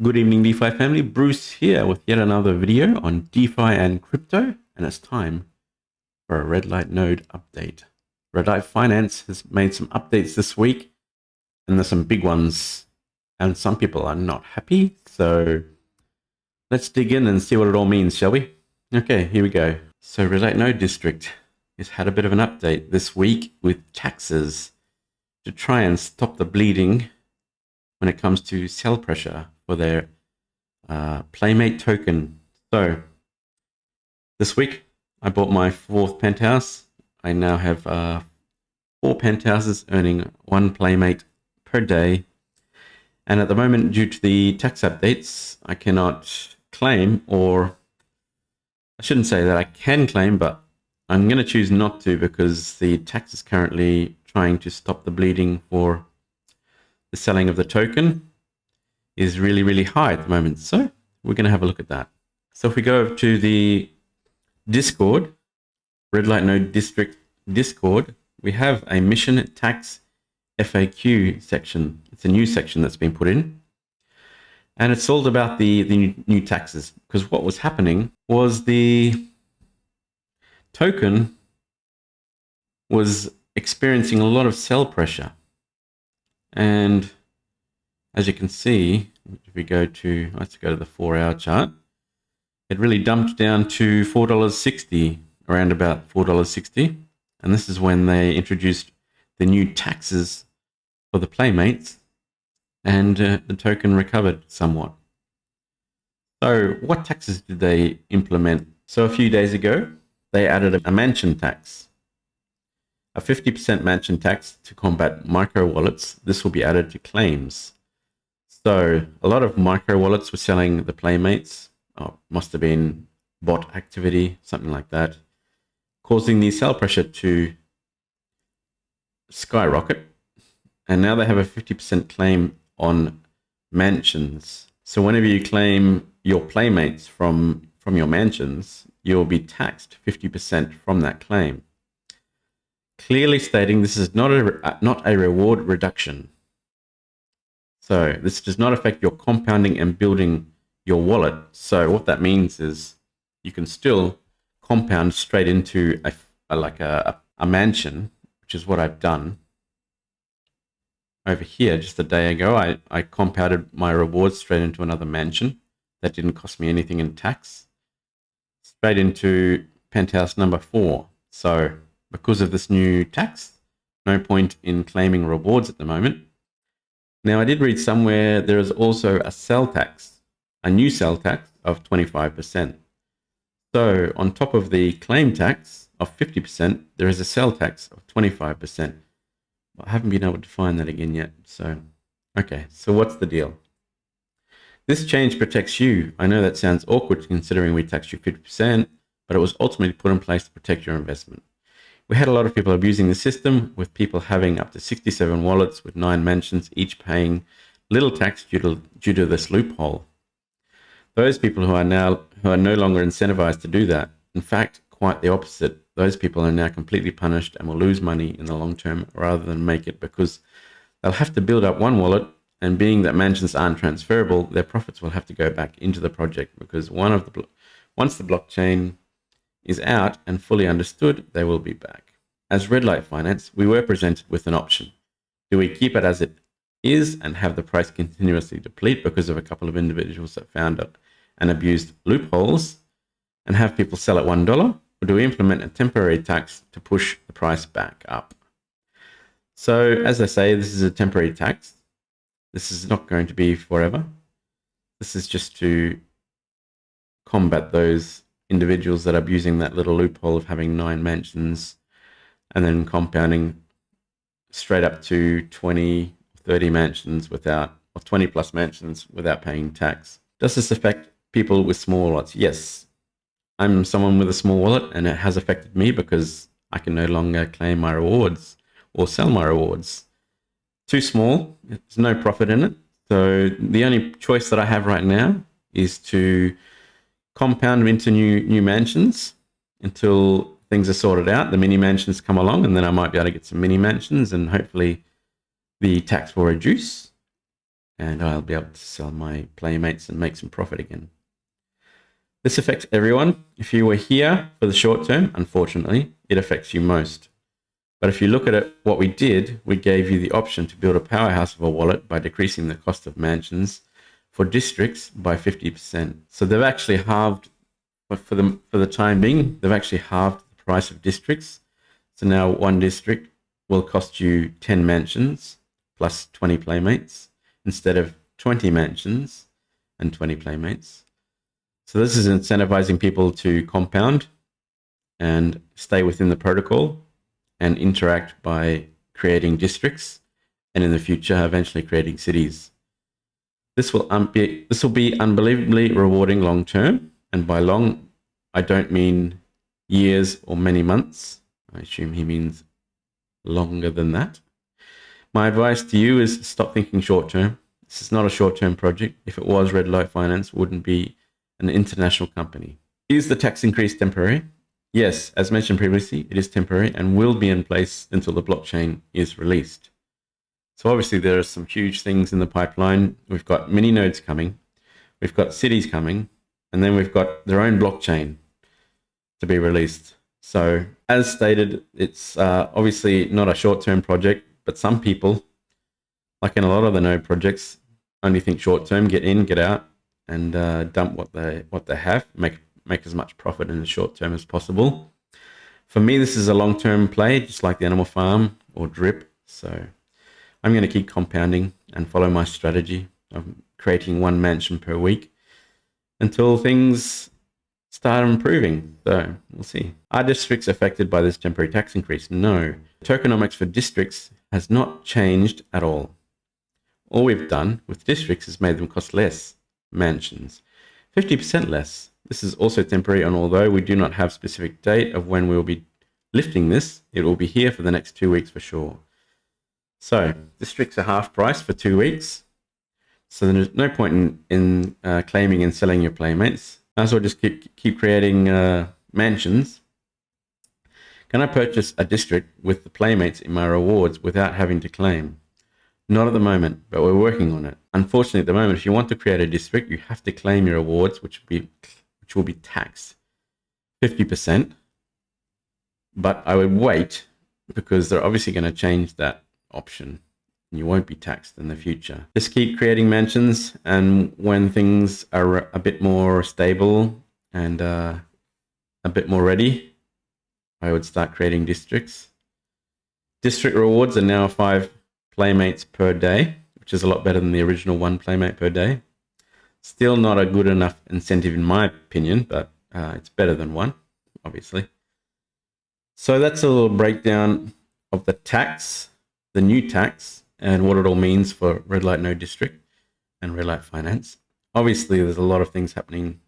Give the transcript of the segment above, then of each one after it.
Good evening, DeFi family. Bruce here with yet another video on DeFi and crypto, and it's time for a Redlight node update. Redlight Finance has made some updates this week, and there's some big ones, and some people are not happy. So let's dig in and see what it all means, shall we? Okay, here we go. So Redlight Node District has had a bit of an update this week with taxes to try and stop the bleeding when it comes to sell pressure for their playmate token. So this week I bought my 4th penthouse. I now have 4 penthouses earning 1 playmate per day. And at the moment, due to the tax updates, I cannot claim, or I shouldn't say that I can claim, but I'm going to choose not to because the tax is currently trying to stop the bleeding for the selling of the token is really, really high at the moment. So we're going to have a look at that. So if we go over to the Discord, Redlight Node District Discord, we have a mission tax FAQ section. It's a new section that's been put in. And it's all about the new taxes, because what was happening was the token was experiencing a lot of sell pressure. And as you can see, if we go to, let's go to the 4-hour chart, it really dumped down to $4.60, around about $4.60. And this is when they introduced the new taxes for the playmates, and the token recovered somewhat. So what taxes did they implement? So a few days ago, they added a mansion tax, a 50% mansion tax to combat micro wallets. This will be added to claims. So a lot of micro wallets were selling the playmates. Must have been bot activity, something like that, causing the sell pressure to skyrocket. And now they have a 50% claim on mansions. So whenever you claim your playmates from your mansions, you'll be taxed 50% from that claim, clearly stating this is not a reward reduction. So this does not affect your compounding and building your wallet. So what that means is you can still compound straight into a mansion, which is what I've done. Over here, just a day ago, I compounded my rewards straight into another mansion. That didn't cost me anything in tax. Straight into penthouse number 4. So because of this new tax, no point in claiming rewards at the moment. Now, I did read somewhere there is also a sell tax, a new sell tax of 25%. So on top of the claim tax of 50%, there is a sell tax of 25%. I haven't been able to find that again yet. So, okay, so what's the deal? This change protects you. I know that sounds awkward considering we taxed you 50%, but it was ultimately put in place to protect your investment. We had a lot of people abusing the system, with people having up to 67 wallets with 9 mansions, each paying little tax due to this loophole. Those people who are no longer incentivized to do that. In fact, quite the opposite. Those people are now completely punished and will lose money in the long term rather than make it, because they'll have to build up one wallet, and being that mansions aren't transferable, their profits will have to go back into the project, because once the blockchain is out and fully understood, they will be back. As Redlight Finance, we were presented with an option. Do we keep it as it is and have the price continuously deplete because of a couple of individuals that found it and abused loopholes, and have people sell at $1? Or do we implement a temporary tax to push the price back up? So as I say, this is a temporary tax. This is not going to be forever. This is just to combat those individuals that are abusing that little loophole of having 9 mansions and then compounding straight up to 20, 30 mansions without, or 20 plus mansions without paying tax. Does this affect people with small wallets? Yes. I'm someone with a small wallet, and it has affected me because I can no longer claim my rewards or sell my rewards. Too small, there's no profit in it. So the only choice that I have right now is to compound into new mansions until things are sorted out. The mini mansions come along, and then I might be able to get some mini mansions, and hopefully the tax will reduce. and I'll be able to sell my playmates and make some profit again. This affects everyone. If you were here for the short term, unfortunately, it affects you most. But if you look at it, what we did, we gave you the option to build a powerhouse of a wallet by decreasing the cost of mansions for districts by 50%. So they've actually halved, for the time being, they've actually halved the price of districts. So now one district will cost you 10 mansions plus 20 playmates instead of 20 mansions and 20 playmates. So this is incentivizing people to compound and stay within the protocol and interact by creating districts, and in the future, eventually creating cities. This will be unbelievably rewarding long term, and by long, I don't mean years or many months. I assume he means longer than that. My advice to you is stop thinking short term. This is not a short term project. If it was, Redlight Finance wouldn't be an international company. Is the tax increase temporary? Yes, as mentioned previously, it is temporary and will be in place until the blockchain is released. So obviously there are some huge things in the pipeline. We've got mini nodes coming, we've got cities coming, and then we've got their own blockchain to be released. So as stated, it's obviously not a short-term project, but some people, like in a lot of the node projects, only think short-term, get in, get out, and dump what they have, make as much profit in the short term as possible. For me, this is a long-term play, just like the Animal Farm or Drip. So I'm going to keep compounding and follow my strategy of creating one mansion per week until things start improving. So we'll see. Are districts affected by this temporary tax increase? No. Tokenomics for districts has not changed at all. All we've done with districts is made them cost less. Mansions 50% less. This is also temporary, and although we do not have specific date of when we will be lifting this, it will be here for the next 2 weeks for sure. So districts are half price for 2 weeks. So there's no point in claiming and selling your playmates. Might as well just keep creating mansions. Can I purchase a district with the playmates in my rewards without having to claim? Not at the moment, but we're working on it. Unfortunately, at the moment, if you want to create a district, you have to claim your rewards, which will be taxed 50%. But I would wait because they're obviously going to change that option. And you won't be taxed in the future. Just keep creating mansions, and when things are a bit more stable and a bit more ready, I would start creating districts. District rewards are now 5 playmates per day, which is a lot better than the original 1 playmate per day. Still not a good enough incentive in my opinion, but it's better than 1, obviously. So that's a little breakdown of the tax, the new tax, and what it all means for Redlight Node District and Redlight Finance. Obviously, there's a lot of things happening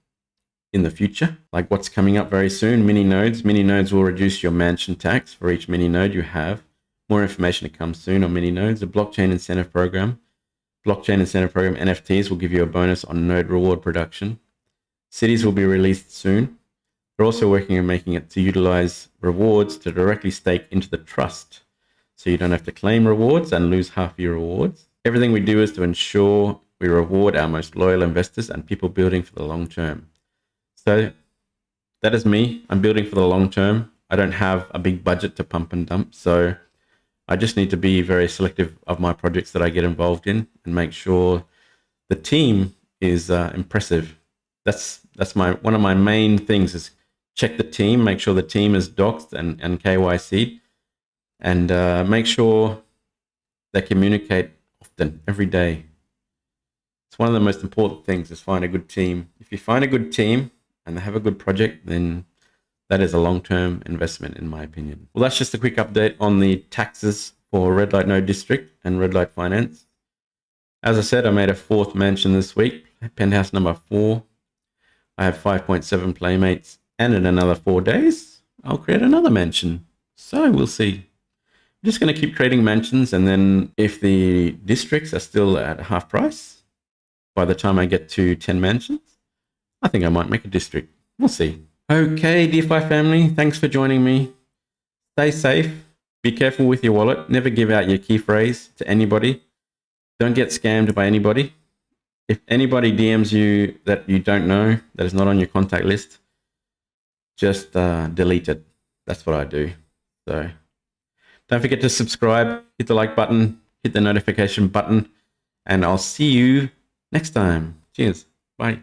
in the future, like what's coming up very soon, mini nodes. Mini nodes will reduce your mansion tax for each mini node you have. More information to come soon on mini nodes. The blockchain incentive program. Blockchain incentive program NFTs will give you a bonus on node reward production. Cities will be released soon. They're also working on making it to utilize rewards to directly stake into the trust, so you don't have to claim rewards and lose half your rewards. Everything we do is to ensure we reward our most loyal investors and people building for the long term. So that is me. I'm building for the long term. I don't have a big budget to pump and dump, so I just need to be very selective of my projects that I get involved in and make sure the team is impressive. That's one of my main things is check the team, make sure the team is doxed and KYC'd, and make sure they communicate often, every day. It's one of the most important things is find a good team. If you find a good team and they have a good project, then that is a long-term investment in my opinion. Well, that's just a quick update on the taxes for Redlight Node District and Redlight Finance. As I said, I made a 4th mansion this week, penthouse number 4. I have 5.7 playmates, and in another 4 days, I'll create another mansion. So we'll see. I'm just going to keep creating mansions, and then if the districts are still at half price, by the time I get to 10 mansions, I think I might make a district. We'll see. Okay, DeFi family, thanks for joining me. Stay safe. Be careful with your wallet. Never give out your key phrase to anybody. Don't get scammed by anybody. If anybody DMs you that you don't know, that is not on your contact list, just delete it. That's what I do. So don't forget to subscribe, hit the like button, hit the notification button, and I'll see you next time. Cheers. Bye.